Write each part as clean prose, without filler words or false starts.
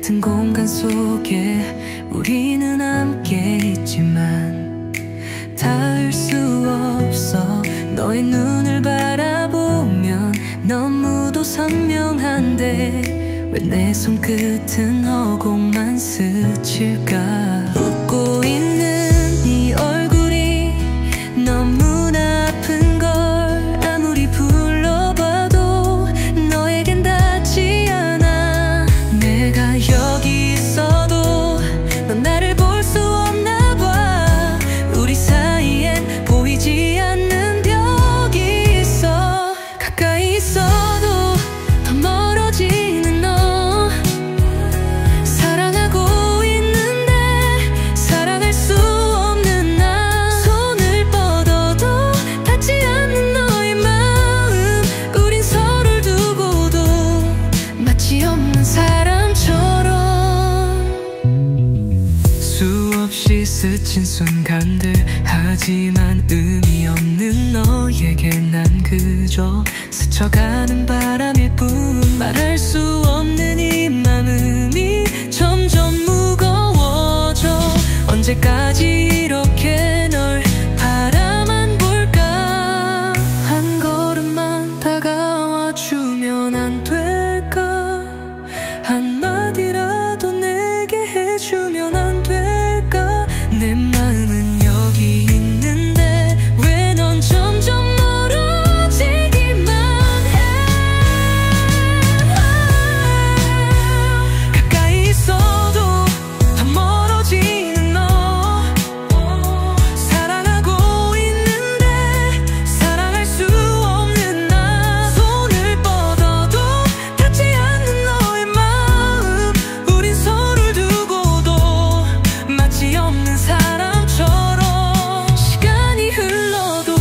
같은 공간 속에 우리는 함께 있지만 닿을 수 없어. 너의 눈을 바라보면 너무도 선명한데 왜 내 손끝은 허공만 스칠까. 웃고 있는 네 얼굴이 너무나 아픈 걸 아무리 불러봐도 너에겐 닿지 않아. 내가 여기 있어도 넌 나를 볼 수 없나 봐. 우리 사이엔 보이지 않는 벽이 있어. 가까이 있어도 더 멀어지는 너. 사랑하고 있는데 사랑할 수 없는 나. 손을 뻗어도 닿지 않는 너의 마음. 우린 서로를 두고도 마치 없는 사람처럼. 수없이 스친 순간들, 하지만 의미 없는 너에게 난 그저 스쳐가는 바람일 뿐. 말할 수 없는 이 마음이 점점 무거워져. 언제까지 이렇게 널 바라만 볼까. 한 걸음만 다가와 주면 안 될까. 한마디라도 내게 해주면 안 될까. 내 마음은 여기 있는데 왜 넌 점점 멀어지기만 해. 가까이 있어도 더 멀어지는 너. 사랑하고 있는데 사랑할 수 없는 나. 손을 뻗어도 닿지 않는 너의 마음. 우린 서로를 두고도 마치 없는 사람처럼. 시간이 흘러도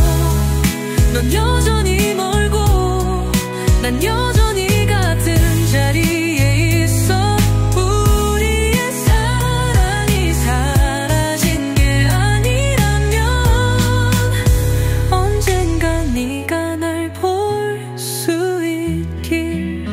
넌 여전히 멀고 난 여전히 같은 자리에 있어. 우리의 사랑이 사라진 게 아니라면 언젠가 네가 날 볼 수 있길.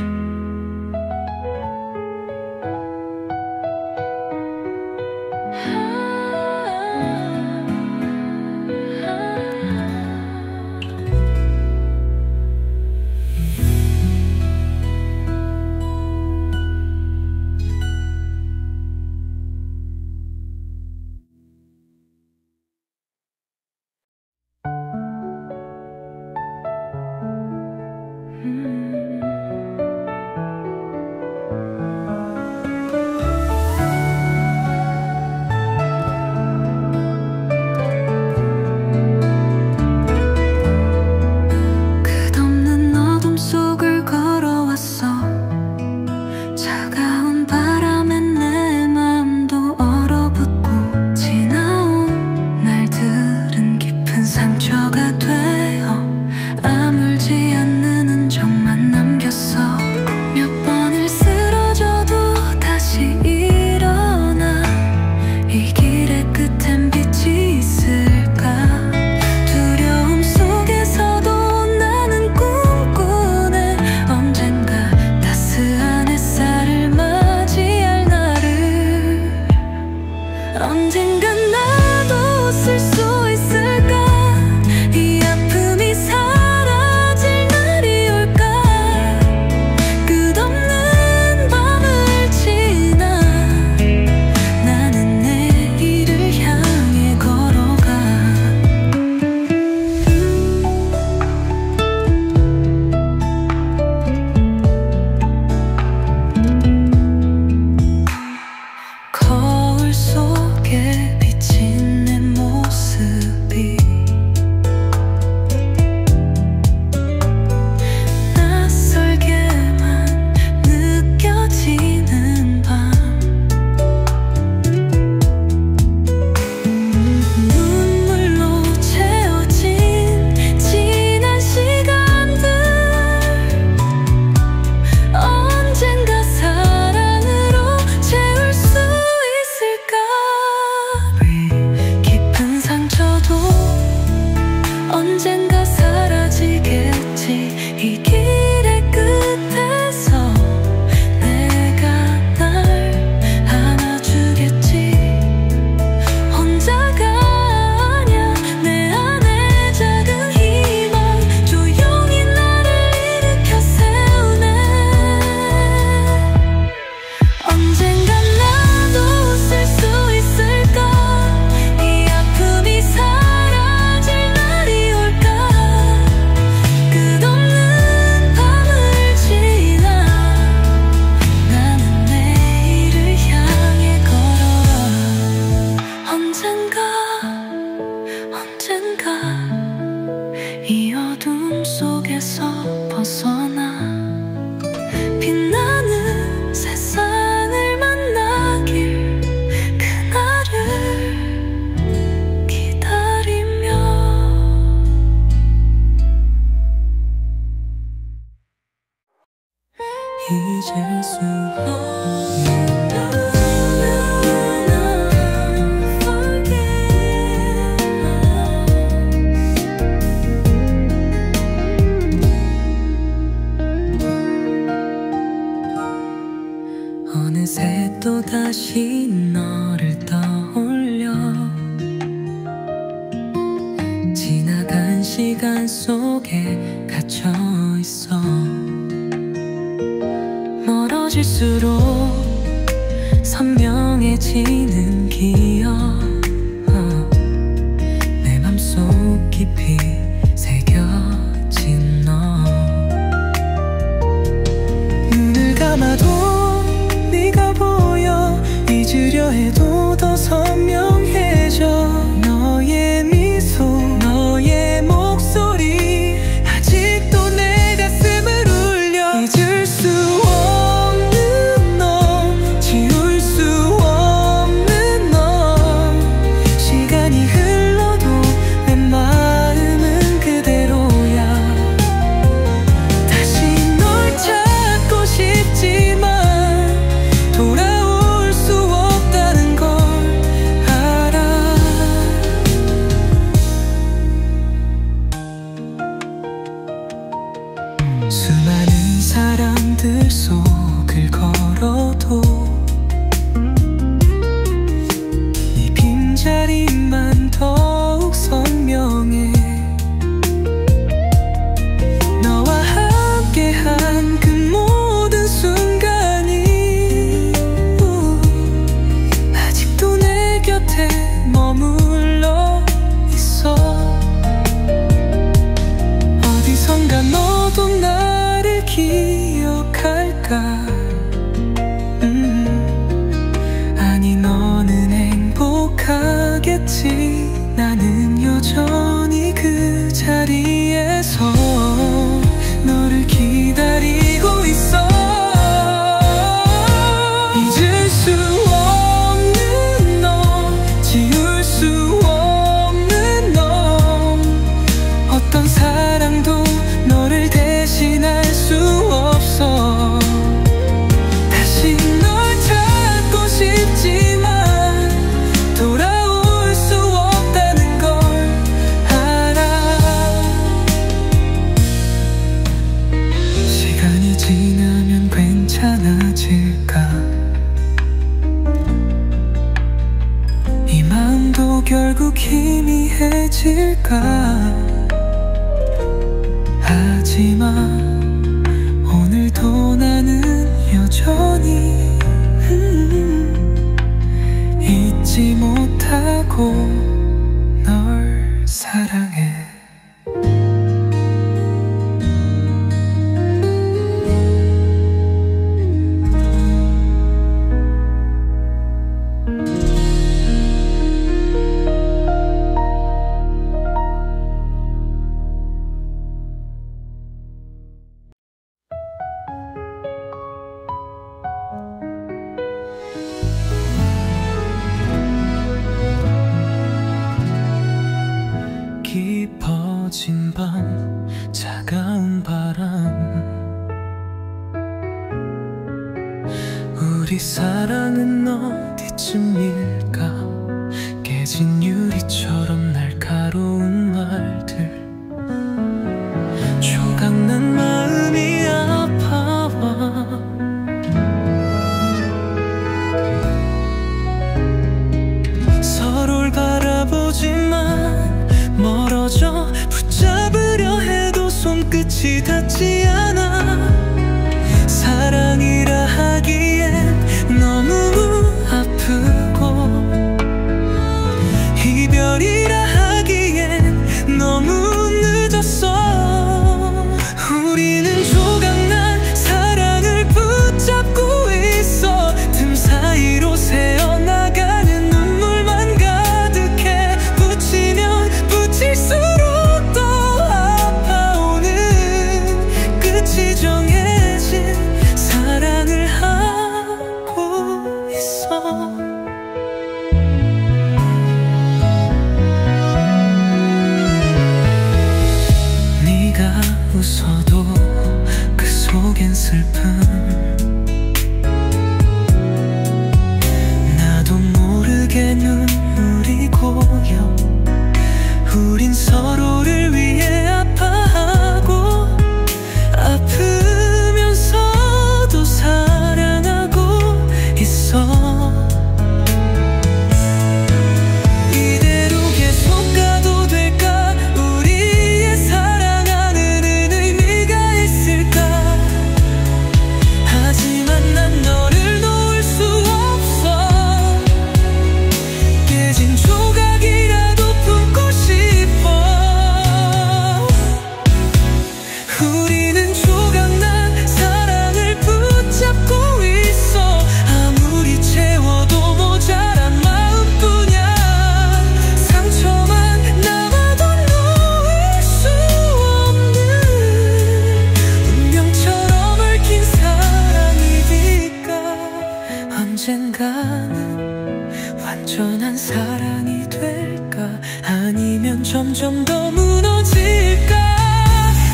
끝없는 어둠 속을 걸어왔어. 차가운 바람엔 내 마음도 얼어붙고 지나온 날들은 깊은 상처가 되어 아물지 않는 흔적만 남겼어. 몇 번을 쓰러져도 다시 일어나. 이 길의 끝엔 빛이 있을까. 두려움 속에서도 나는 꿈꾸네. 언젠가 따스한 햇살을 맞이할 날을. 언젠간 나도 웃을 수 있을까. 이 아픔이 사라질 날이 올까. 끝없는 밤을 지나 나는 내일을 향해 걸어가. 거울 속에 어느새 또다시 너를 떠올려 지나간 시간 속에 갇혀 있어. 멀어질수록 선명해지는 기억, 내 맘속 깊이 새겨진 너. 눈을 감아도 네가 보여, 잊으려 해도 더 선명해져. 너의 미소, 너의 목소리 아직도 내 가슴을 울려. 잊을 수 없는 너, 지울 수 없는 너. 시간이 흘러도 내 마음은 그대로야. 다시 널 찾고 싶지만 돌아올 수 없다는 걸 알아. 수많은 사람들 속을 걸어도 네 빈자리만 더욱 선명해. 너와 함께한 그 모든 순간이 아직도 내 곁에 머물러 있어. 어디선가 너도 나를 기억할까. 아니 너는 행복하겠지. 나는 여전히 그 자리에서 너를 기다리고 있어. 잊을 수 없는 너, 지울 수 없는 너. 어떤 사랑도 너를 대신할 수 없어. 다시 널 찾고 싶지만 돌아올 수 없다는 걸 알아. 시간이 지나면 괜찮아질까. 이 마음도 결국 희미해질까. 하지만 오늘도 나는 여전히 잊지 못하고 널 사랑해. 깊어진 밤, 차가운 바람. 우리 사랑은 어디쯤일까. 깨진 유리처럼 날카로운 말들. 조각난 마음이 아파와. 서로를 바라보지만 멀어져. 붙잡으려 해도 손끝이 닿지 않아. 사랑이라 하기엔 너무 아프고, 이별이라 하기엔 너무 늦었어. 우리는 조각난 사랑을 붙잡고 있어. 틈 사이로 새어나가는 눈물만 가득해. 붙이면 붙일수록 더 아파오는 끝 온전한 사랑이 될까? 아니면 점점 더 무너질까?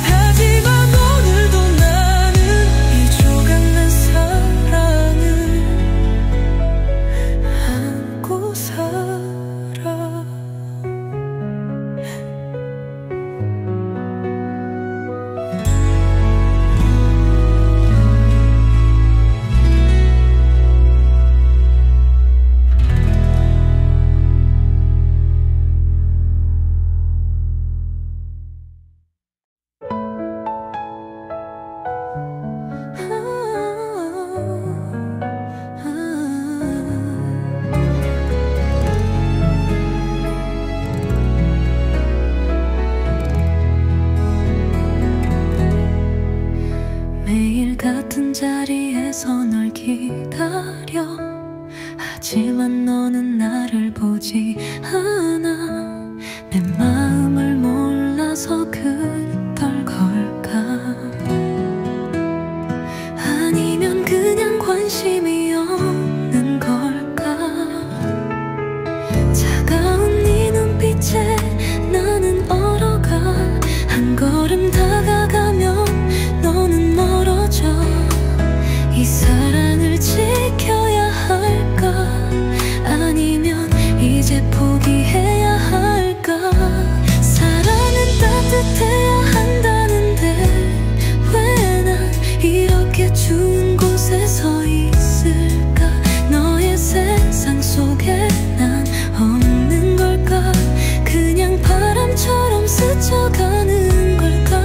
하지만 오늘도 나는 이 조각난 사랑을 안고 살아. 매일 같은 자리에서 널 기다려. 하지만 너는 나를 보지 않아. 내 마음을 몰라서 그럴 걸까? 아니면 그냥 관심이 없는 걸까? 차가운 네 눈빛에 나는 얼어가. 한 걸음 다가가면 너는 멀어져. 이 사랑을 지켜야 할까? 아니면 이제 포기해야 할까? 사랑은 따뜻해야 한다는데 왜 난 이렇게 추운 곳에 서 있을까? 너의 세상 속에 난 없는 걸까? 그냥 바람처럼 스쳐가는 걸까?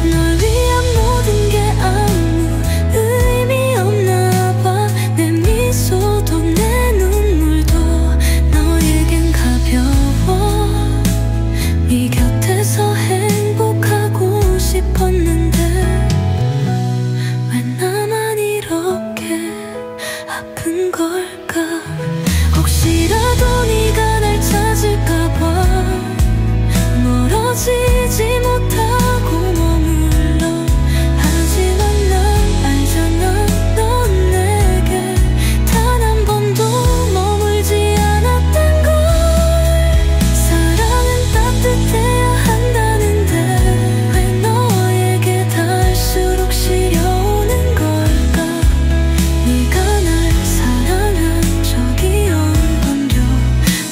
널 위한 모든 게 아무 의미 없나 봐. 내 미소도 내 눈물도 너에겐 가벼워. 네 곁에서 행복하고 싶었는데 왜 나만 이렇게 아픈 걸까? 혹시라도 네가 날 찾을까 봐 멀어지지 못하고 머물러. 하지만 난 알잖아. 넌 내게 단 한 번도 머물지 않았단 걸. 사랑은 따뜻해야 한다는데 왜 너에게 닿을수록 시려오는 걸까? 네가 날 사랑한 적이 없던겨.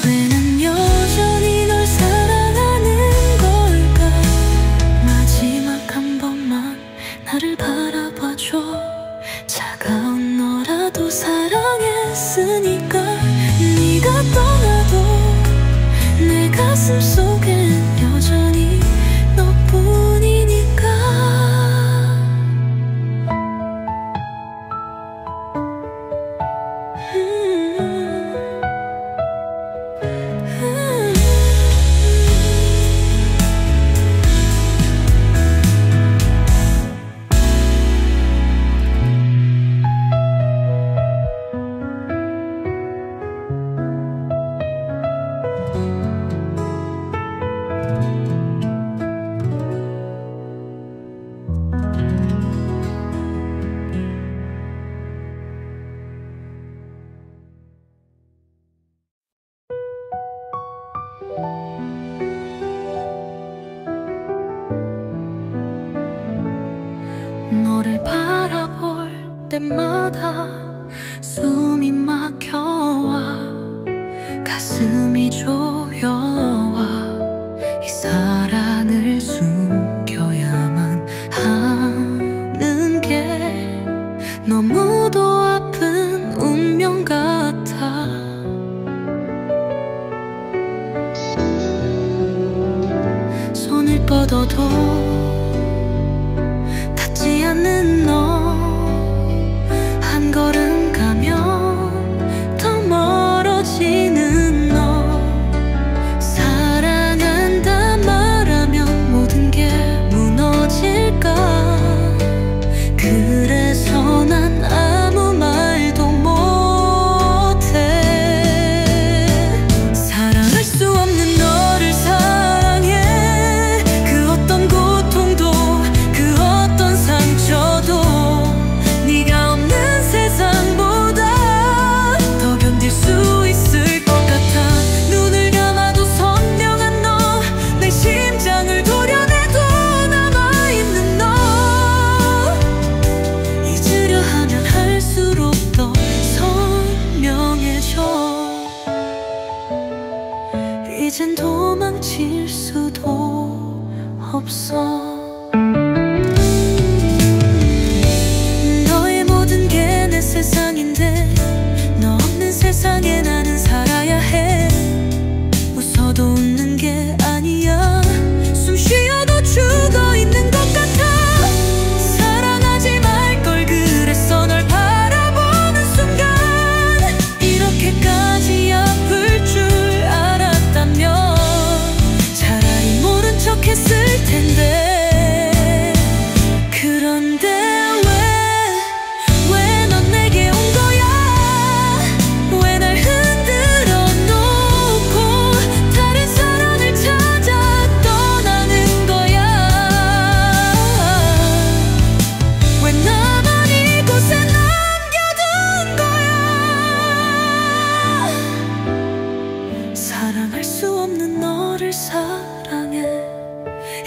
왜 난 여전히 널 사랑하는 걸까? 마지막 한 번만 나를 바라봐줘. 차가운 너라도 사랑했으니까. 네가 떠나도 내 가슴 속엔 여전히 너뿐이니까. 너를 바라볼 때마다 숨이 막혀와. 가슴이 조여와. 이 사랑을 숨겨야만 하는 게 너무도 아픈 운명 같아. 손을 뻗어도 닿지 않는 너. 한 걸음 세상에 나는 살아야 해. 웃어도 웃는 게 아니야. 숨 쉬어도 죽어 있는 것 같아. 사랑하지 말 걸 그랬어. 널 바라보는 순간 이렇게까지 아플 줄 알았다면 차라리 모른 척 했을 텐데. 사랑할 수 없는 너를 사랑해.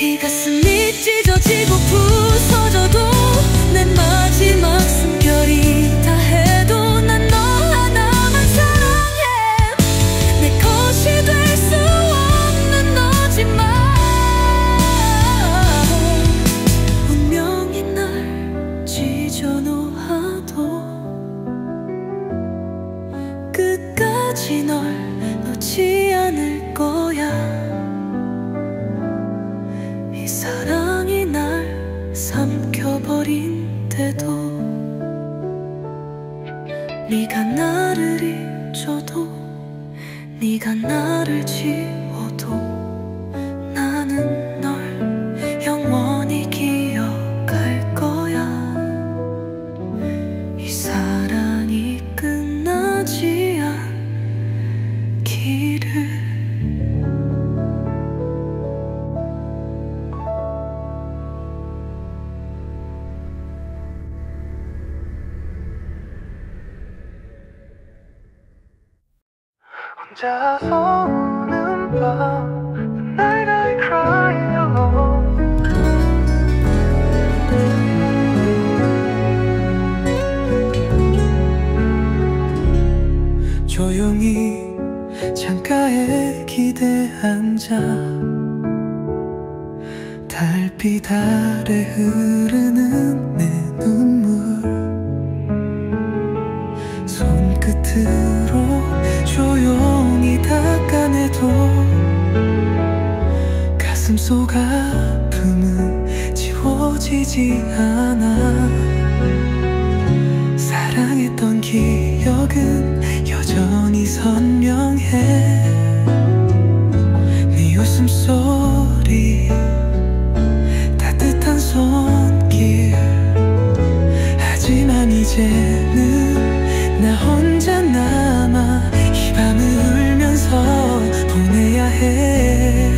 이 가슴이 찢어지고 부서져도 내 마지막 숨결이다 해도 난 너 하나만 사랑해. 내 것이 될 수 없는 너지만 운명이 날 찢어놓아도 끝까지 널 놓지 않을 거야. 이 사랑이 날 삼켜버린데도 네가 나를 잊어도 네가 나를 지워도 나는 널 영원히 기억할 거야. 이 사랑이 끝나지 않기를. 혼자서 우는 밤 The night I cry alone. 조용히 창가에 기대 앉아 달빛 아래 흐르는 내 눈물 손끝으로 조용히 닦아내도 가슴속 아픔은 지워지지 않아. 사랑했던 기억은 여전히 선명해. 네 웃음소리 따뜻한 손길. 하지만 이제는 나 혼자 남아 이 밤을 울면서 보내야 해.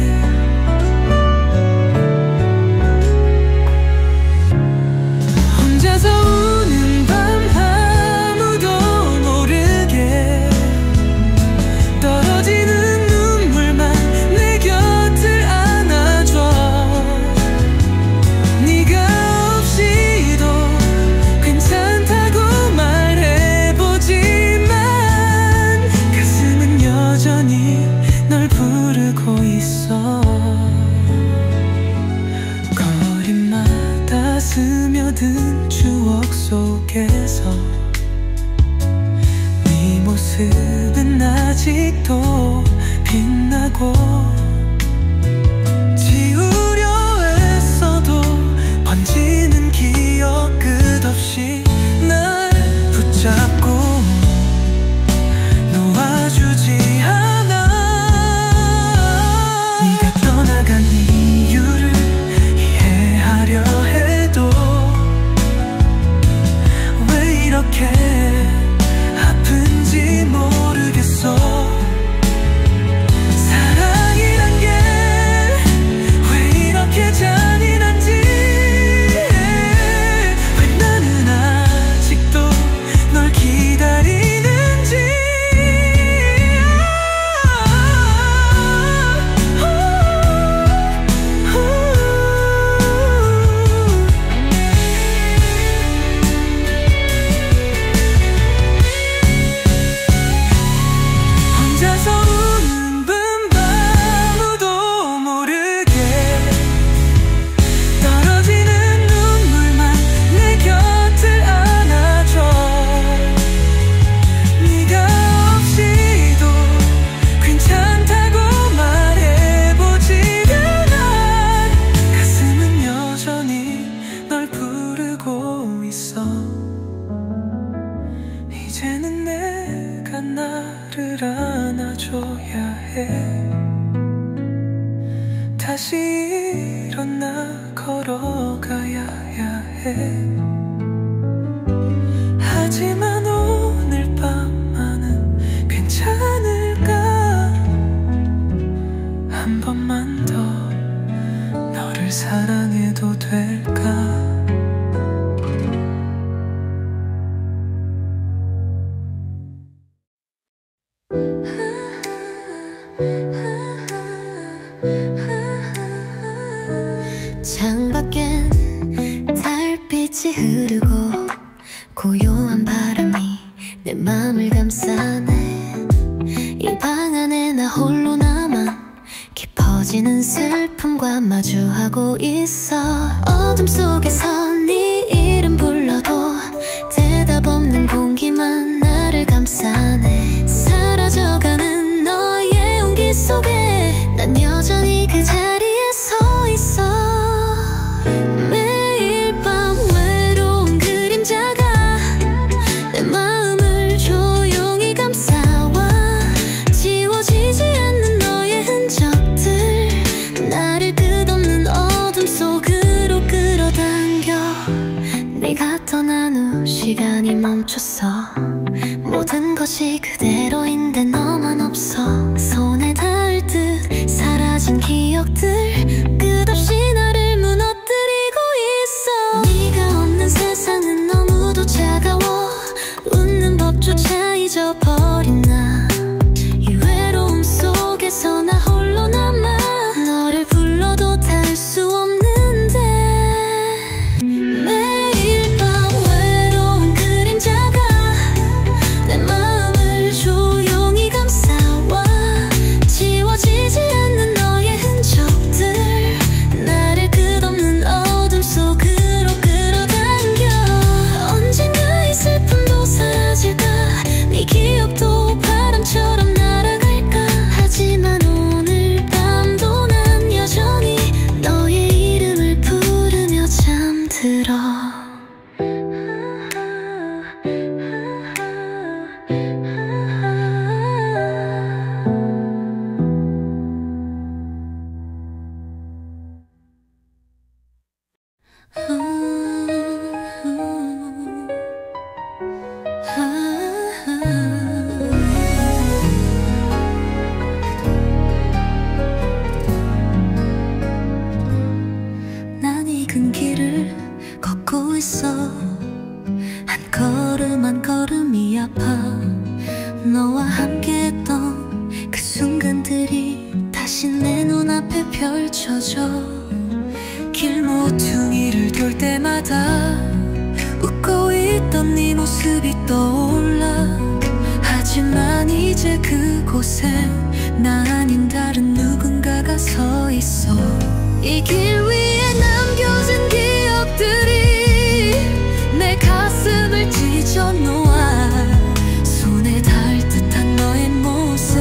혼자서 우는 밤 아무도 모르게 떨어지는 눈물만 내 곁을 안아줘. 네가 없이도 괜찮다고 말해보지만 가슴은 여전히 널 부르고 있어. 거리마다 스며든 추억 속에서 네 모습은 아직도 빛나고 지우려 애써도 번지는 기억 끝없이 날 붙잡고 놓아주지 않아. 네가 떠나간 이유를 이해하려 해도 왜 이렇게 아픈지 모르겠어. 사랑이란 게 왜 이렇게 잔인한지 왜 나는 난 나를 안아줘야 해. 다시 일어나 걸어가야 해. 하지만 오늘 밤만은 괜찮을까? 한 번만 더 너를 사랑해도 될까? 창밖엔 달빛이 흐르고 고요한 바람이 내 맘을 감싸네. 이 방 안에 나 홀로 남아 깊어지는 슬픔과 마주하고 있어. 어둠 속에서 네 이름 불러도 대답 없는 공기만 나를 감싸네. 사라져가는 너의 온기 속에 난 여전히 그 자리에 서 있어. 매일 밤 외로운 그림자가 내 마음을 조용히 감싸와. 지워지지 않는 너의 흔적들 나를 끝없는 어둠 속으로 끌어당겨. 네가 떠난 후 시간이 멈췄어. 모든 것이 그대로인데 너만 없어. 손에 닿을 듯 사라진 기억들 끝없이 나를 무너뜨리고 있어. 네가 없는 세상은 너무도 차가워. 웃는 법조차 잊어버린 나. 이 외로움 속에서 나 홀로 남아. 너를 불러도 닿을 수 없는데. 매일 밤 외로운 그림자가 내 마음을 조용히 감싸와. 지워지지 않는 너의 흔적들 나를 끝없는 어둠 속으로 끌어당겨. 언젠가 이 슬픔도 사라질까? 네 기억도 바람처럼 날아갈까? 하지만 오늘 밤도 난 여전히 너의 이름을 부르며 잠들어. 난 익은 길을 걷고 있어. 한 걸음 한 걸음이 아파. 너와 함께했던 그 순간들이 다시 내 눈앞에 펼쳐져. 길 모퉁이를 돌 때마다 웃고 있던 네 모습이 떠올라. 하지만 이제 그곳에 나 아닌 다른 누군가가 서 있어. 이 길 위에 남겨진 기억들이 내 가슴을 찢어 놓아. 손에 닿을 듯한 너의 모습.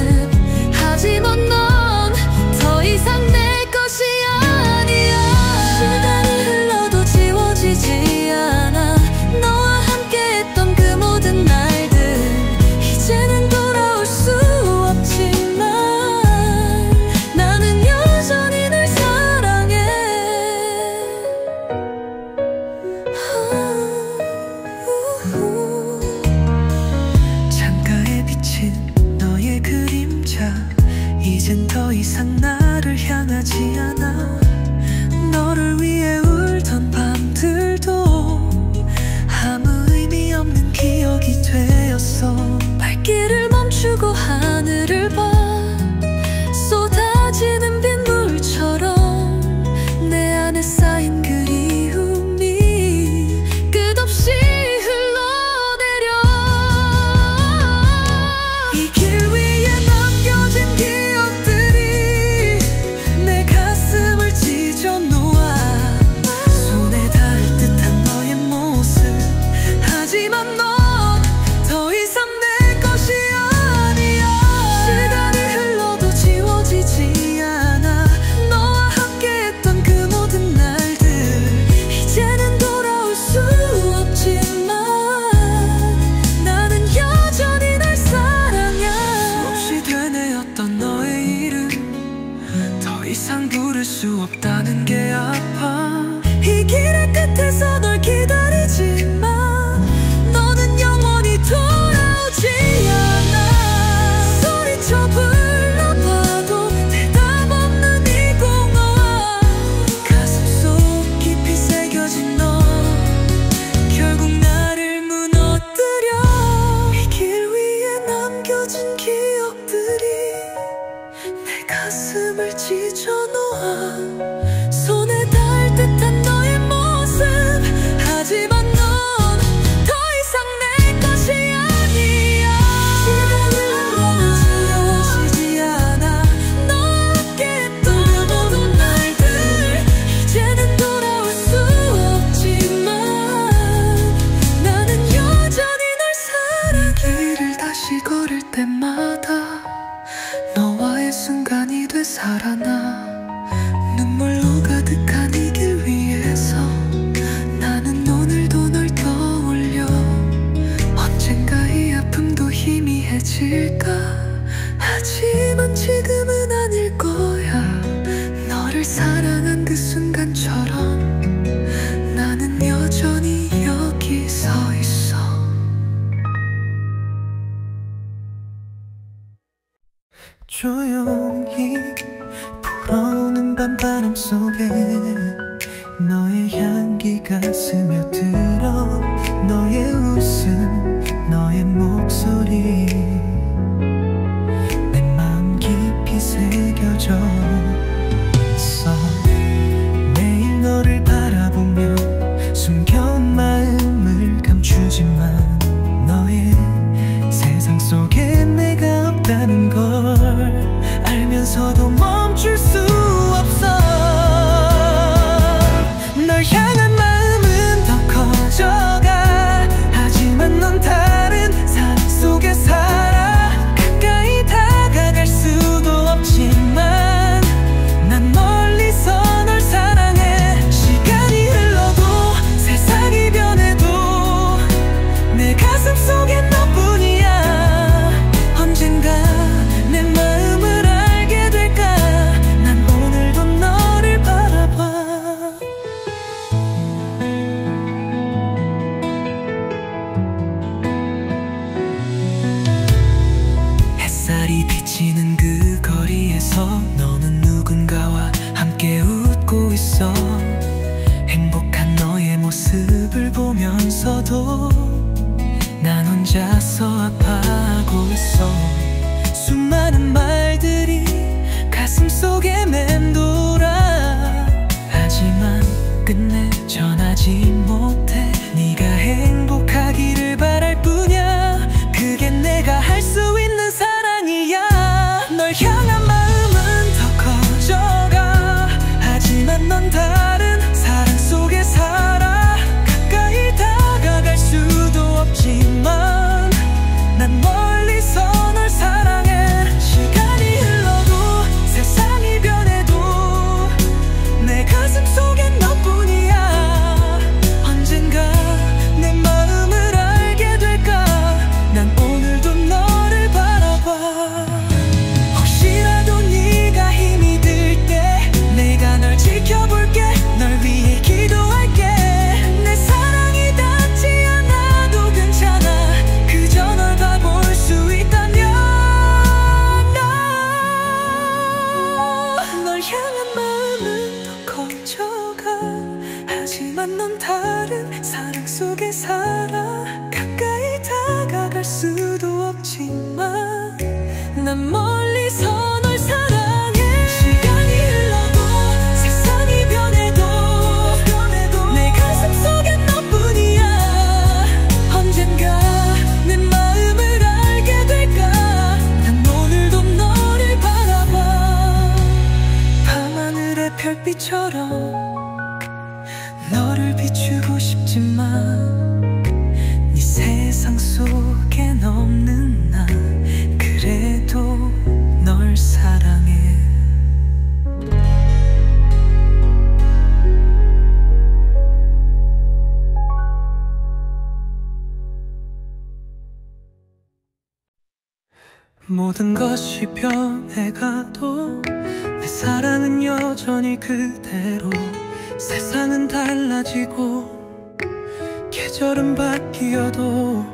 하지만 넌 더 이상 내 것이 아니야. 시간이 흘러도 지워지지 않아. 너와 함께했던 그 모든 날들 이제는 돌아올 수 없지만 나는 여전히 널 사랑해. 창가에 비친 너의 그림자 이젠 더 이상 나를 향하지 않아. 너를 위해 울던 밤들도 아무 의미 없는 기억이 되었어. 발길을 멈추고 하늘을 봐. 쏟아지는 빗물처럼 내 안에 쌓인 그리움이 끝없이 흘러내려. 이 길 위에 남겨진 기억들이 내 가슴 다시 걸을 때마다 너와의 순간이 되살아나. 눈물로 가득한 이 길 위에서 나는 오늘도 널 떠올려. 언젠가 이 아픔도 희미해질까. 하지만 지금은 아닐 거야. 너를 사랑한 그 순간처럼 나는 여전히 여기 서 있어. 조용히 불어오는 밤바람 속에 너의 향기가 스며들어. 너의 웃음, 너의 목소리 내 마음 깊이 새겨져 있어. 매일 너를 바라보며 숨겨온 마음을 감추지만 너의 세상 속에 내가 없다는 걸 알면서도 멈출 수 없어. 널 향한 마음은 더 커져가. 하지만 넌 다른 삶 속에 살아. 가까이 다가갈 수도 없지만 난 멀리서 널 사랑해. 시간이 흘러도 세상이 변해도 내 가슴 속엔 너뿐이야. 언젠가 내 마음을 알게 될까. 난 오늘도 너를 바라봐. 햇살이 비치는 그 거리에서 너는 누군가와 함께 웃고 있어. 행복한 너의 모습을 보면서도 난 혼자서 아파하고 있어. 수많은 말들이 가슴 속에 맴돌아. 하지만 끝내 전하지 못해. 네가 행복하기를 바랄 뿐이야. 그게 내가 할 수 있는 사랑이야. 널 향한 마음은 더 커져가. 하지만 넌 다른 사랑 속에 살아. 가까이 다가갈 수도 없지만 난 멀리서 널 사랑해. 시간이 흘러도 세상이 변해도 내 가슴 속엔 너뿐이야. 언젠가 내 마음을 알게 될까. 난 오늘도 너를 바라봐. 혹시라도 네가 힘이 들 때 내가 널 지켜볼게. 널 위해 기도할게. 내 사랑이 닿지 않아도 괜찮아. 그저 널 봐볼 수 있다면. 널 향한 마음은 더 커져가. 하지만 넌 다른 사랑 속에 살아. 가까이 다가갈 수도 없지만 난 멀리서 널 사랑해. 시간이 흘러도 세상이 변해도 내 가슴 속엔 너뿐이야. 언젠가 내 마음을 알게 될까. 난 오늘도 너를 바라봐. 밤하늘의 별빛처럼 너를 비추고 싶지만 네 세상 속엔 없는 나. 그래도 널 사랑해. 모든 것이 변해가도 내 사랑은 여전히 그대로. 세상은 달라지고 계절은 바뀌어도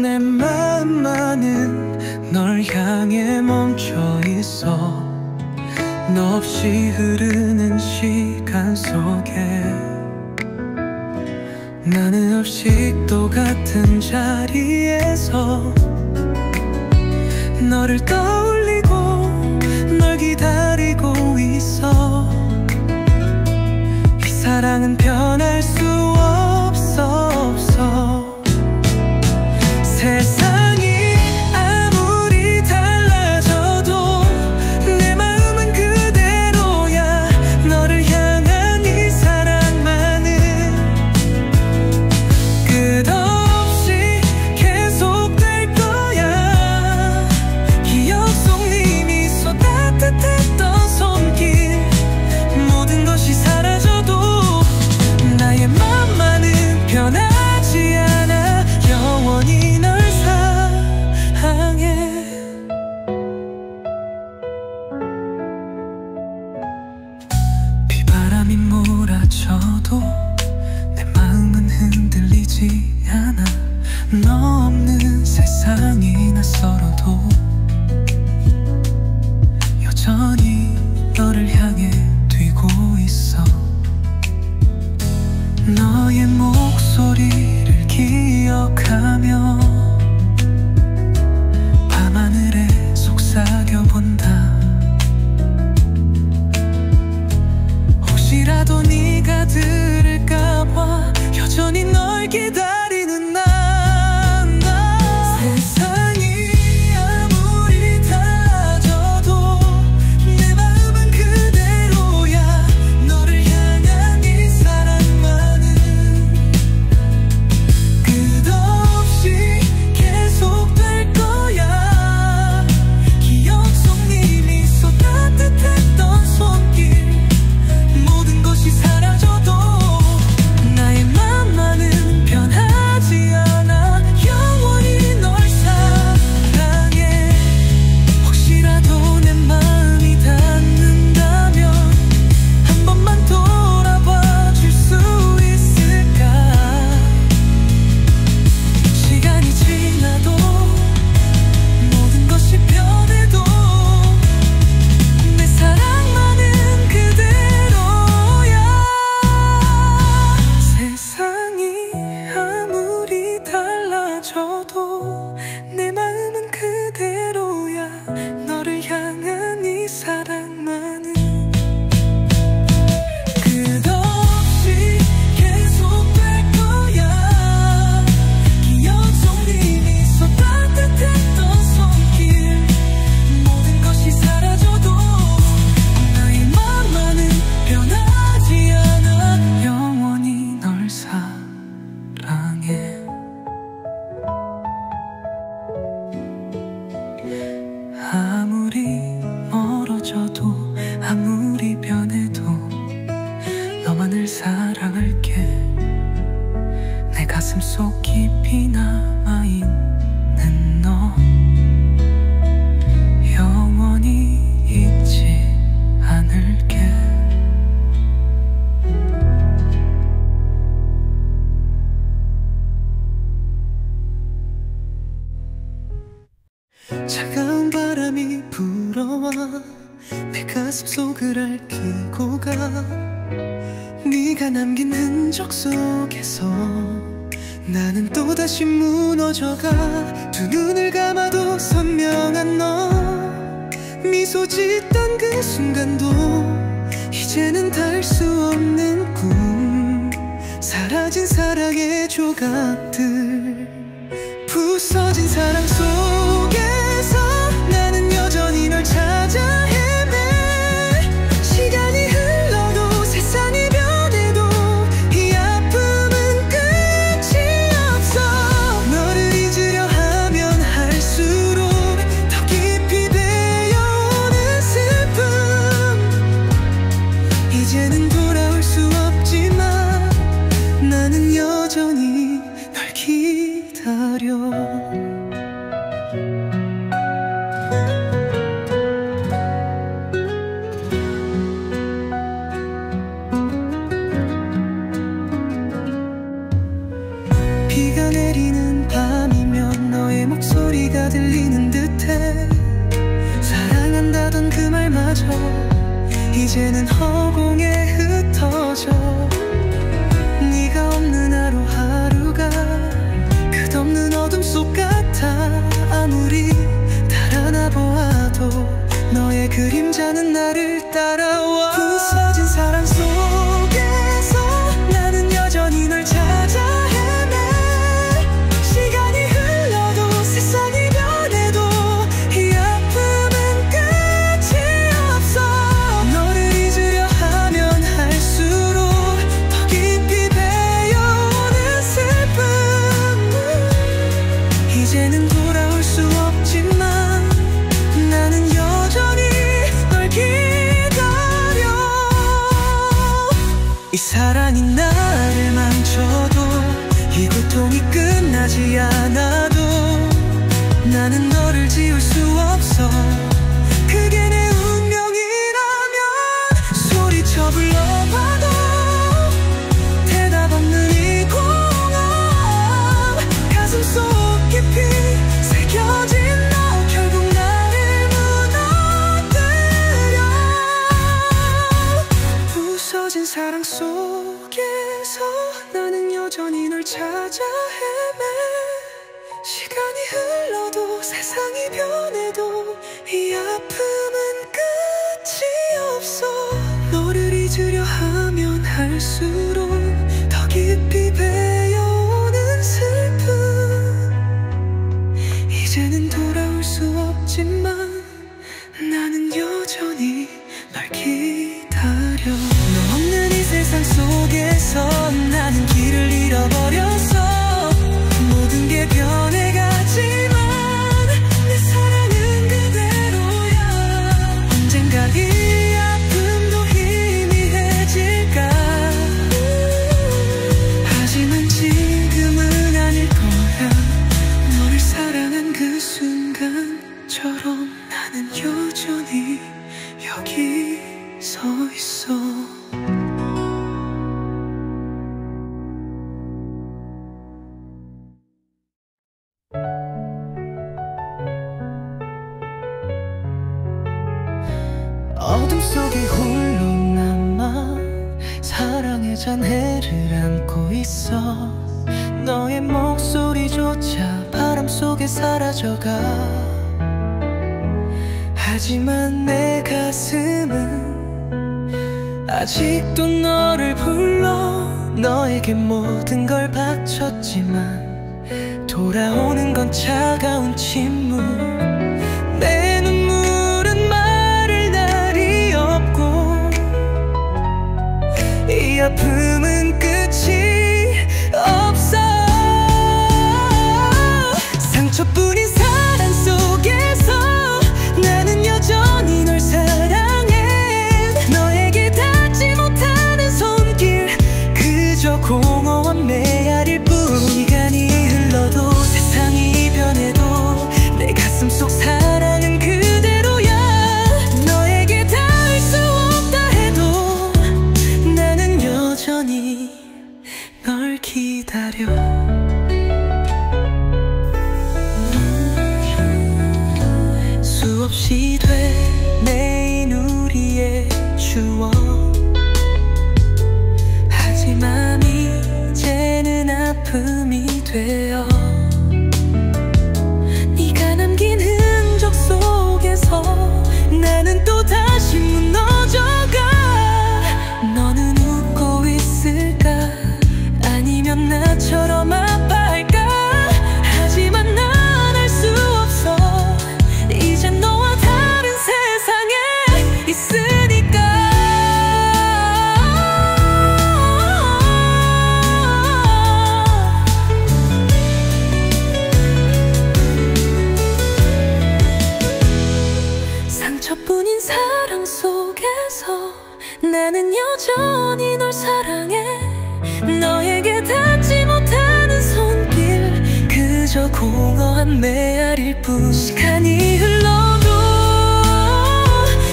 내 마음만은 널 향해 멈춰 있어. 너 없이 흐르는 시간 속에 나는 없이 또 같은 자리에서 너를 떠올리고 널 기다리고 있어. 이 사랑은 변할 수 없어. 세상이 아무리 달라져도 내 마음은 그대로야. 너를 향한 이 사랑만은 끝없이 계속될 거야. 차가운 바람이 불어와 내 가슴 속을 앓히고 가. 네가 남긴 흔적 속에서 나는 또다시 무너져가. 두 눈을 감아도 선명한 너 미소 짓던 그 순간도 이제는 닿을 수 없는 꿈. 사라진 사랑의 조각들 부서진 사랑 속에서 나는 여전히 널 찾아 헤매. 시간이 흘러도 세상이 변해도 이 아픔은 끝이 없어. 너를 잊으려 하면 할수록 더 깊이 배어오는 슬픔. 이제는 돌아올 수 없지만 나는 여전히 널 기다려. 비가 내리는 밤이면 너의 목소리가 들리는 듯해. 사랑한다던 그 말마저 이제는 허공에 흩어져. 네가 없는 하루하루가 끝없는 어둠 속 같아. 아무리 달아나 보아도 너의 그림자는 나를 따라와. 부서진 사랑 속에서 나는 여전히 널 찾아 헤매. 시간이 흘러도 세상이 변해도 이 아픔은 끝이 없어. 너를 잊으려 하면 할수록 더 깊이 배어오는 슬픔. 이제는 돌아올 수 없지만 나는 여전히 널 기다려. 이 사랑이 나를 망쳐도 이 고통이 끝나지 않아도 나는 너를 지울 수 없어. 그게 내 운명이라면 소리쳐 불러봐도 대답 없는 이 공허함. 가슴 속 깊이 새겨진 너 결국 나를 무너뜨려. 부서진 사랑 속에서 나는 여전히 널 찾아 헤매. 시간이 흘러도 세상이 변해도 이 아픔은 끝이 없어. 너를 잊으려 하면 할수록 더 깊이 배어오는 슬픔. 이제는 돌아올 수 없지만 나는 여전히 널 기다려. 너 없는 이 세상 속에서 나는 길을 잃어버렸어. 모든 게 변해가지만 내 사랑은 그대로야. 언젠가 이 아픔도 희미해질까. 하지만 지금은 아닐 거야. 너를 사랑한 그 순간처럼 나는 여전히 여기 서 있어. 어둠 속에 홀로 남아 사랑의 잔해를 안고 있어. 너의 목소리조차 바람 속에 사라져가. 하지만 내 가슴은 아직도 너를 불러. 너에게 모든 걸 바쳤지만 돌아오는 건 차가운 침묵. 내 눈물은 말을 날이 없고 이 아픔은 끝이 없어. 상처뿐인 사랑 속에서 나는 여전히 널 사랑해. 너에게 닿지 못하는 손길 그저 공허한 메아리일 뿐. 시간이 흘러도 세상이 변해도 나는 여전히 널 사랑해. 너에게 닿지 못하는 손길, 그저 공허한 메아리일 뿐. 시간이 흘러도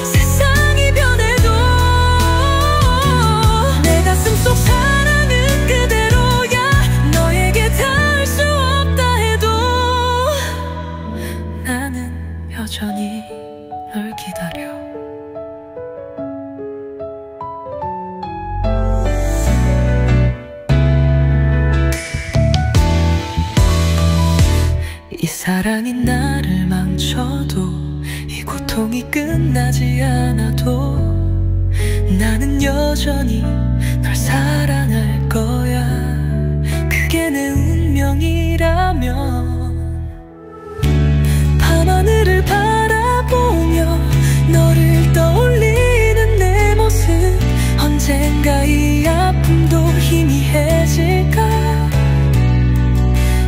세상이 변해도 내 가슴 속 사랑은 그대로야. 너에게 닿을 수 없다 해도 나는 여전히 널 기다려. 이 사랑이 나를 망쳐도, 이 고통이 끝나지 않아도 나는 여전히 널 사랑할 거야. 그게 내 운명이라면. 밤하늘을 바라보며 너를 떠올리는 내 모습, 언젠가 이 아픔도 희미해질까.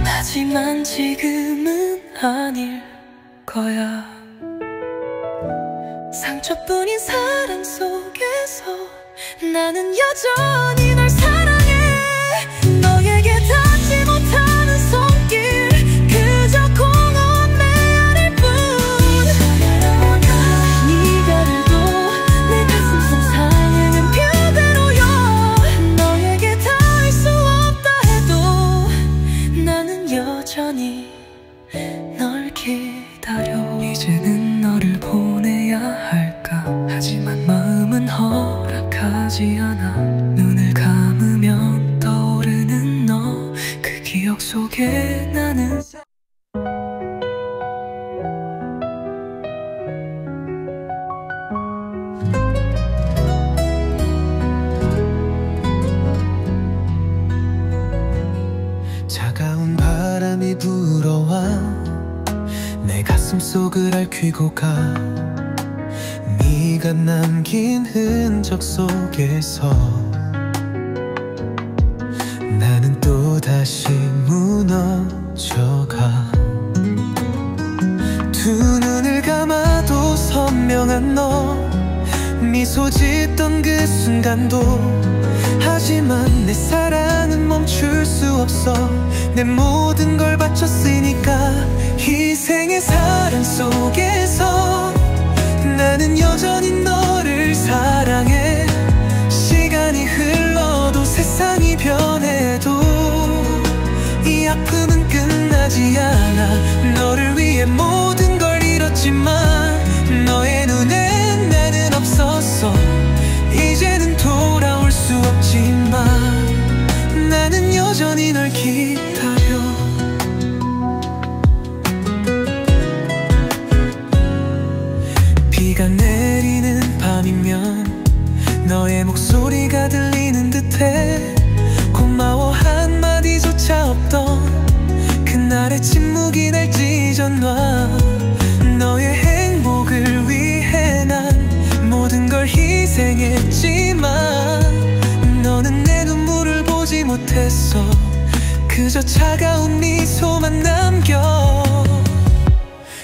하지만 지금은 아닐 거야. 상처뿐인 사랑 속에서 나는 여전히 널 사랑해. 너에게 닿지 못하는 손길, 그저 공허한 메아리일 뿐. 네가 돼도 내 가슴 속 사랑은 그대로야. 너에게 닿을 수 없다 해도 나는 여전히 널 기다려. 이제는 너를 보내야 할까. 하지만 마음은 허락하지 않아. 눈을 감으면 떠오르는 너, 그 기억 속에 나는 차가운 바람이 불어와 내 가슴 속을 앓히고 가. 네가 남긴 흔적 속에서 나는 또다시 무너져가. 두 눈을 감아도 선명한 너, 미소 짓던 그 순간도. 하지만 내 사랑은 멈출 수 없어. 내 모든 걸 바쳤으니까. 희생의 사랑 속에서 나는 여전히 너를 사랑해. 시간이 흘러도 세상이 변해도 이 아픔은 끝나지 않아. 너를 위해 모든 걸 잃었지만 너의 눈엔 나는 없었어. 이제는 돌아올 수 없지만 나는 여전히 널 기다려. 비가 내리는 밤이면 너의 목소리가 들리는 듯해. 고마워 한마디조차 없던 그날의 침묵이 날 찢어놔. 너의 행복을 위해 난 모든 걸 희생했지만 너는 내 눈물을 보지 못했어. 그저 차가운 미소만 남겨.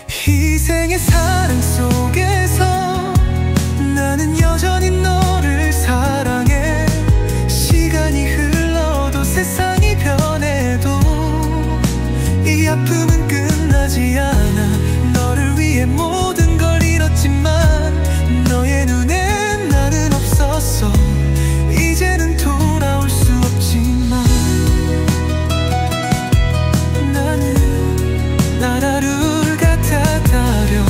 희생의 사랑 속에서 나는 여전히 너를 사랑해. 시간이 흘러도 세상이 변해도 이 아픔은 끝나지 않아. 너를 위해 모든 걸 잃었지만 너의 눈엔 나는 없었어. 이제는 돌아올 수 없지만 나는 날 하루를 같아다려.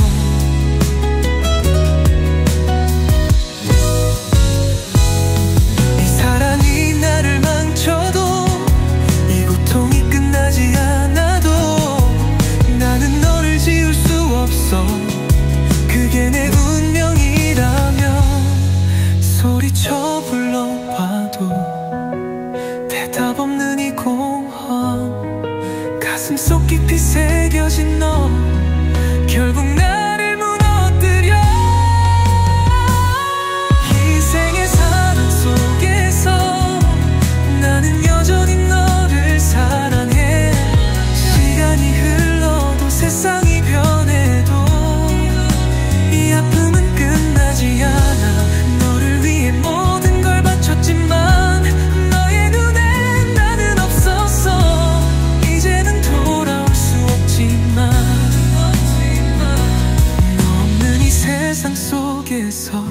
속에서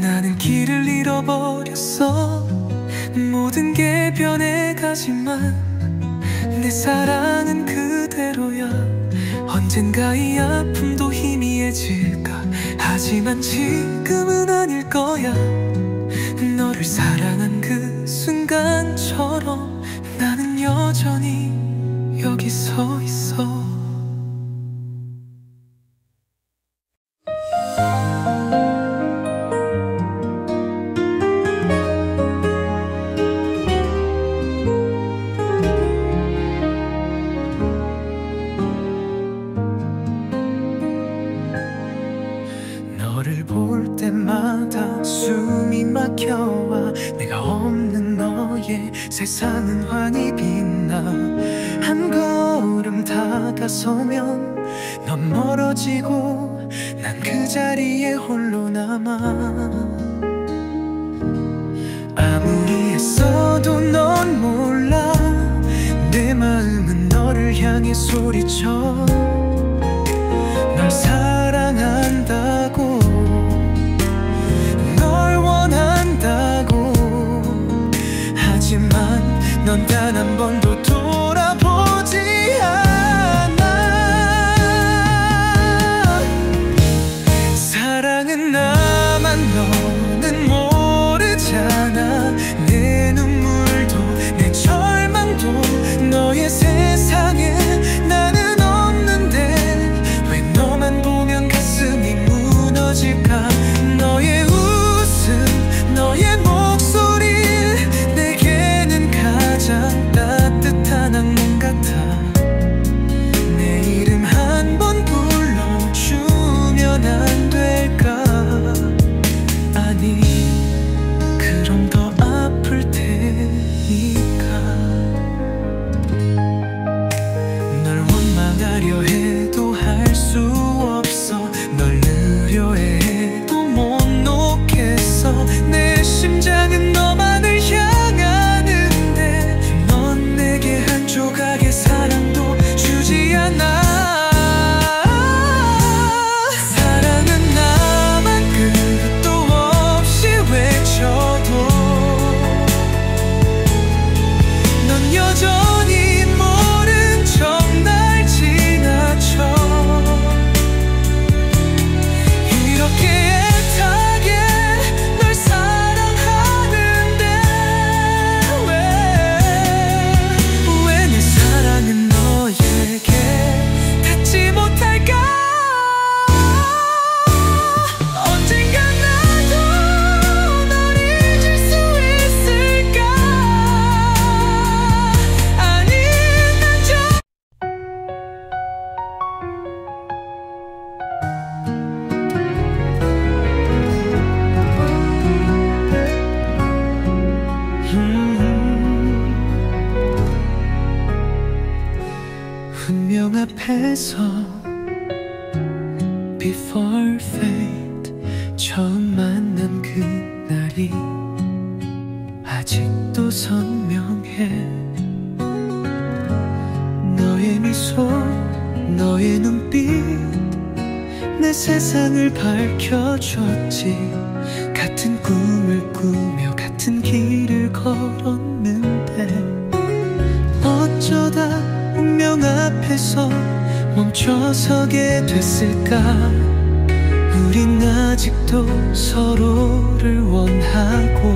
나는 길을 잃어버렸어. 모든 게 변해가지만 내 사랑은 그대로야. 언젠가 이 아픔도 희미해질까. 하지만 지금은 아닐 거야. 너를 사랑한 그 순간처럼 나는 여전히 여기 서 있어. 너를 볼 때마다 숨이 막혀와. 내가 없는 너의 세상은 환히 빛나. 한 걸음 다가서면 넌 멀어지고 난 그 자리에 홀로 남아. 아무리 애써도 넌 몰라. 내 마음은 너를 향해 소리쳐 널 사랑한다고, 널 원한다고. 하지만 넌 단 한 번도 돌아보지 않아. 사랑은 나만 너는 모르잖아. 내 눈물도 내 절망도 너의 세상에 나는 없는데 왜 너만 보면 가슴이 무너질까. 너의 웃음, 너의 목소리 내게는 가장 따뜻한 악몽 같아. 내 이름 한 번 불러주면 안 될까. 아니 그럼 더 아플 테니까. 널 원망하려 해도 할 수 없어. 널 느려 해도 못 놓겠어. 내 심장은 너만을 향하는데 넌 내게 한 조각의 사랑도 주지 않아. 사랑은 나만 끝도 없이 외쳐도 넌 여전히 모른 척 날 지나쳐. 이렇게 애타게 널 사랑하는데 왜 내 사랑은 너에게 닿지 못할까. 언젠가 나도 널 잊을 수 있을까. 아니 난 운명 앞에서 Before fate 처음 만난 그날이 아직도 선명해. 너의 미소, 너의 눈빛 내 세상을 밝혀줬지. 같은 꿈을 꾸며 같은 길을 걸었는데 어쩌다 운명 앞에서 멈춰서게 됐을까. 우린 아직도 서로를 원하고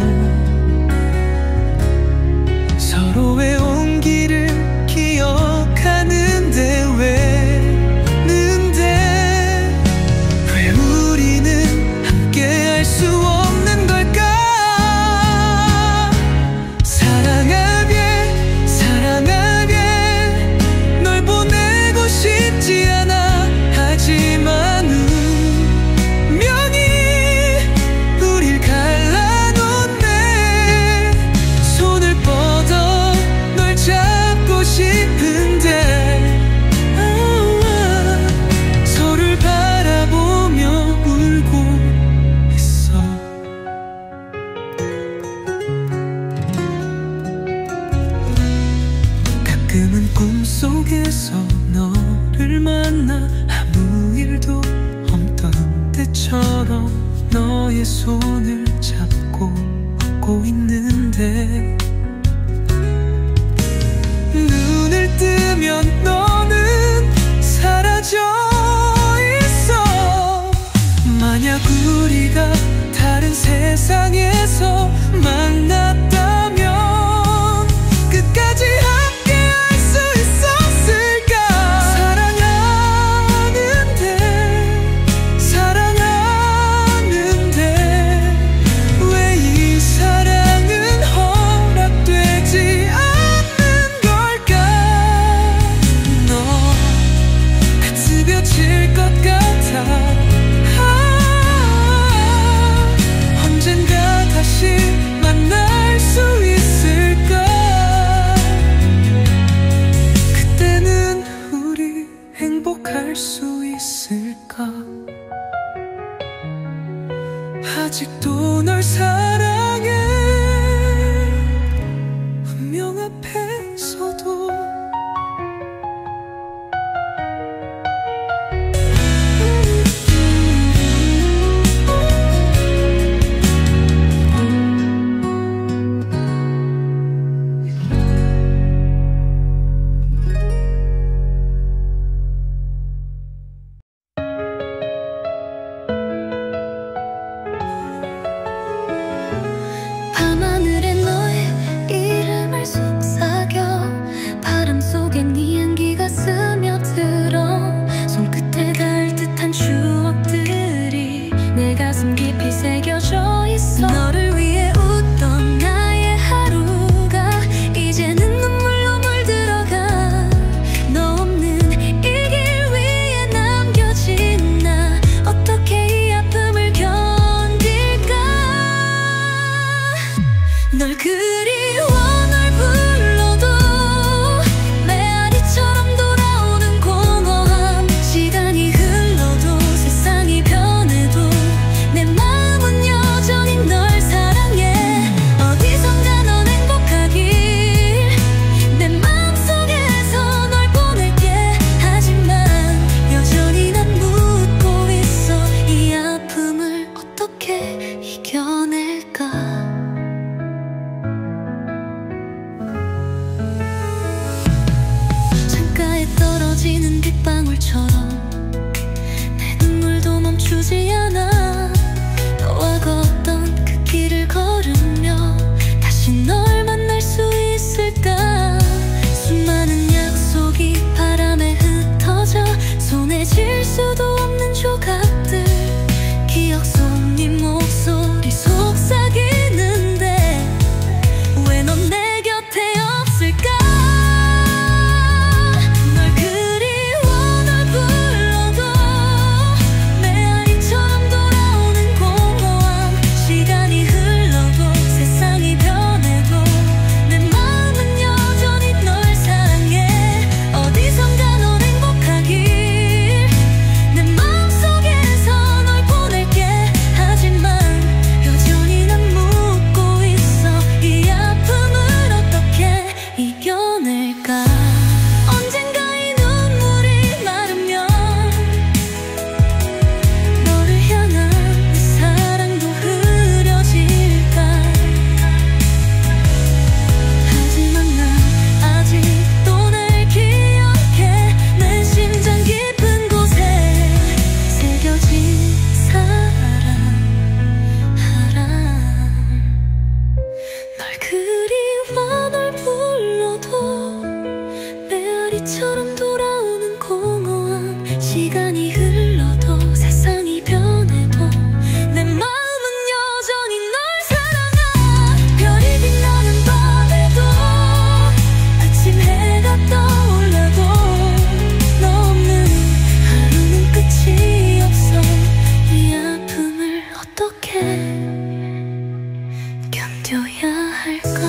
서로의 온기를 기억하는데 왜 우리는 함께할 수 없는 걸까. 사랑하게 널 보내고 싶지 않아. 하지만 운명이 우릴 갈라놓네. 손을 뻗어 널 잡 것처럼 너의 손을 잡고 웃고 있는데 눈을 뜨면 너는 사라져 있어. 만약 우리가 다른 세상에서 만났다면 끝까지 함께 할 수 있었을까. 사랑하는데 왜 이 사랑은 허락되지 않는 걸까. 너 가츠벼질 것 같아. 언젠가 다시 만날 수 있을까. 그때는 우리 행복할 수 있을까. 아직도 널 사랑해. 운명 앞에서도 밤하늘에 너의 이름을 속삭여 바람 속에 네 향기가 스며들어 손끝에 닿을 듯한 추억들이 내 가슴 깊이 새겨져 있어. 너를 위해 웃던 나의 하루가 이제는 눈물로 물들어가. 너 없는 이 길 위에 남겨진 나 어떻게 이 아픔을 견딜까. 널 그리워 널 불러도 메아리처럼 돌아오는 공허함. 시간이 흘러도 세상이 변해도 내 마음은 여전히 널 사랑해. 어디선가 넌 행복하길 내 마음속에서 널 보낼게. 하지만 여전히 난 묻고 있어. 이 아픔을 어떻게 이겨낼까. 창가에 떨어지는 빗방울처럼 내 눈물도 멈추지 않아. 너와 걷던 그 길을 걸으며 다시 널 만날 수 있을까. 수많은 약속이 바람에 흩어져 손에 쥘 수도 없는 조각들. 기억 속 네 목소리 속삭이는데 왜 넌 내 곁에 없을까. 널 그리워 널 불러도 메아리처럼 돌아오는 공허함. 시간이 흘러도 세상이 변해도 내 마음은 여전히 널 사랑해. 어디선가 넌 행복하길 내 마음속에서 널 보낼게. 하지만 여전히 난 묻고 있어. 이 아픔을 어떻게 이겨낼까. 언젠가 이 눈물이 마르면 너를 향한 내 사랑도 흐려질까. 하지만 난 아직도 날 기억해. 내 심장 깊은 곳에 새겨진 사랑하라. 널 그리워 널 불러도 메아리처럼 돌아오는 공허함. 시간이 흘러도 세상이 변해도 내 마음은 여전히 널 사랑하. 별이 빛나는 밤에도 아침 해가 떠올라도 너 없는 하루는 끝이 없어. 이 아픔을 어떻게 견뎌야 할까.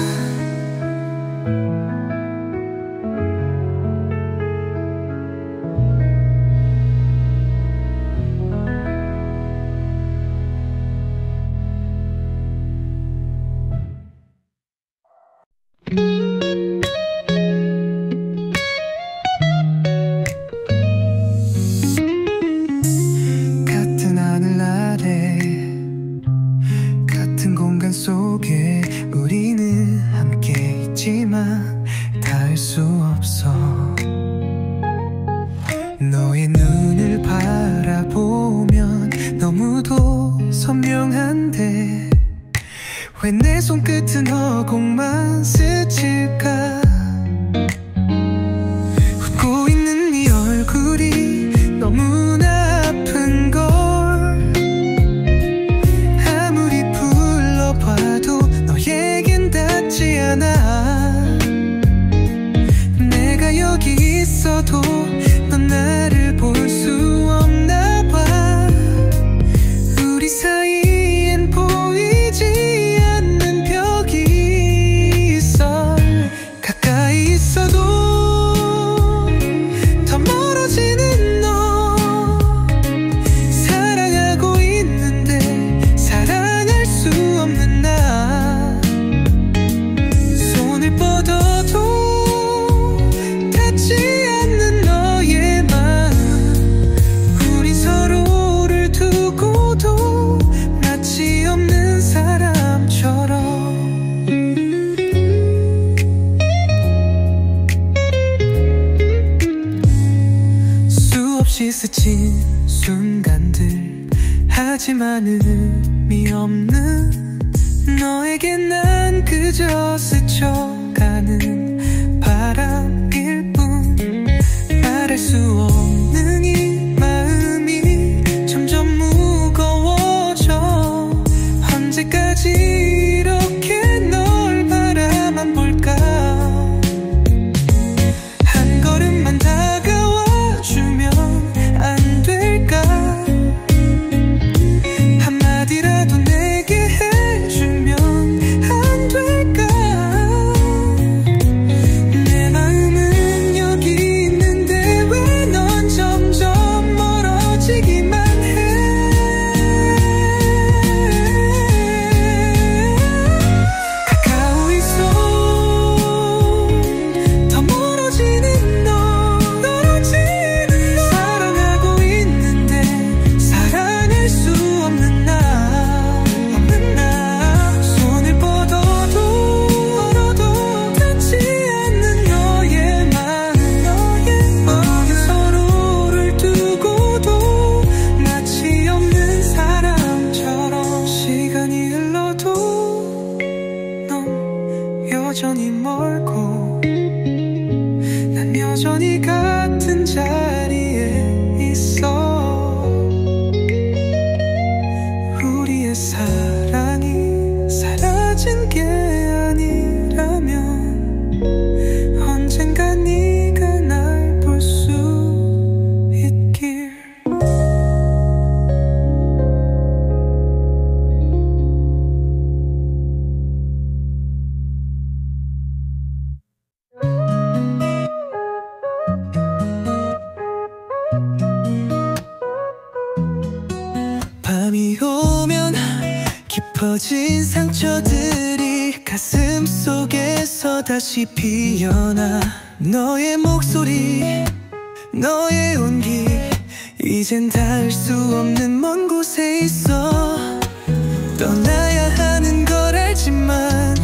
순간들. 하지만 의미 없는 너에게 난 그저 스쳐가는 바람일 뿐. 말할 수 없는 이 마음이 점점 무거워져. 언제까지 이렇게 널 바라만 볼까. 한 걸음만 다가와 주면 안 될까. 한마디라도 내게 해주면 안 될까. 내 마음은 여기 있는데 왜 넌 점점 멀어지기만 해. 가까워 있어. 더 멀어지는 너, 멀어지는 너. 사랑하고 있는데 사랑할 수 없는 나, 없는 나. 손을 뻗어도 멀어도 닿지 않는 너의 마음, 너의 마음. 서로를 두고도 마치 없는 사람처럼. 시간이 흘러도 넌 여전히 멀고 난 여전히 같은 자리에 있어. 우리의 사랑이 사라진 게 아니라면 언젠가 네가 날 볼 수 있길. 밤이 오면 깊어진 상처들이 가슴 속에서 다시 피어나. 너의 목소리, 너의 온기, 이젠 닿을 수 없는 먼 곳에 있어. 떠나야 하는 걸 알지만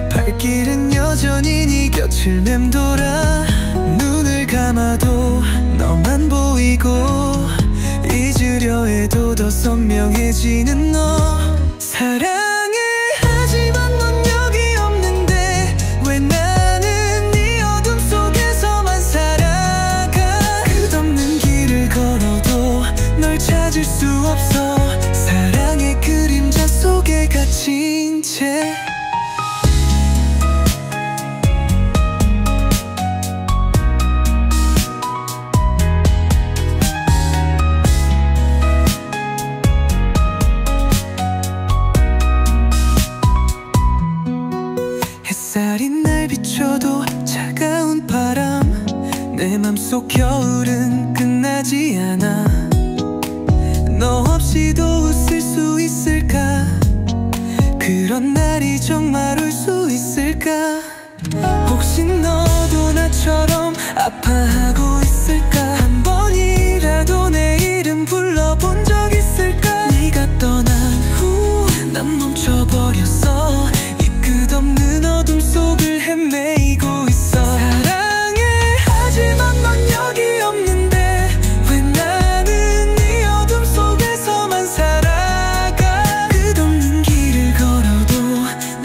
발길은 여전히 네 곁을 맴돌아. 눈을 감아도 너만 보이고 잊으려 해도 더 선명해지는 너. 사랑해 하지만 넌 여기 없는데 왜 나는 네 어둠 속에서만 살아가. 끝없는 길을 걸어도 널 찾을 수 없어. 사랑의 그림자 속에 갇힌 채. 햇살이 날 비춰도 차가운 바람. 내 맘속 겨울은 끝나지 않아. 너 없이도 웃을 수 있을까. 그런 날이 정말 올 수 있을까. 혹시 너도 나처럼 아파하고 있을까. 한 번이라도 내 이름 불러본 적 있을까. 네가 떠난 후 난 멈춰버렸어. 이 끝없는 어둠 속을 헤매이고 있어. 사랑해 하지만 넌 여기 없는데 왜 나는 네 어둠 속에서만 살아가. 끝없는 길을 걸어도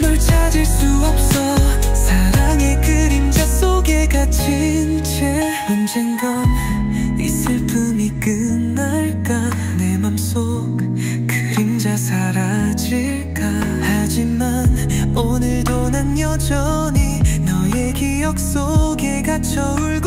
널 찾을 수 없어. 사랑의 그림자 속에 갇힌 채. 언젠간 이 슬픔이 끝날까. 내 맘속 그림자 사라질까. 하지만 오늘도 난 여전히 너의 기억 속에 갇혀 울고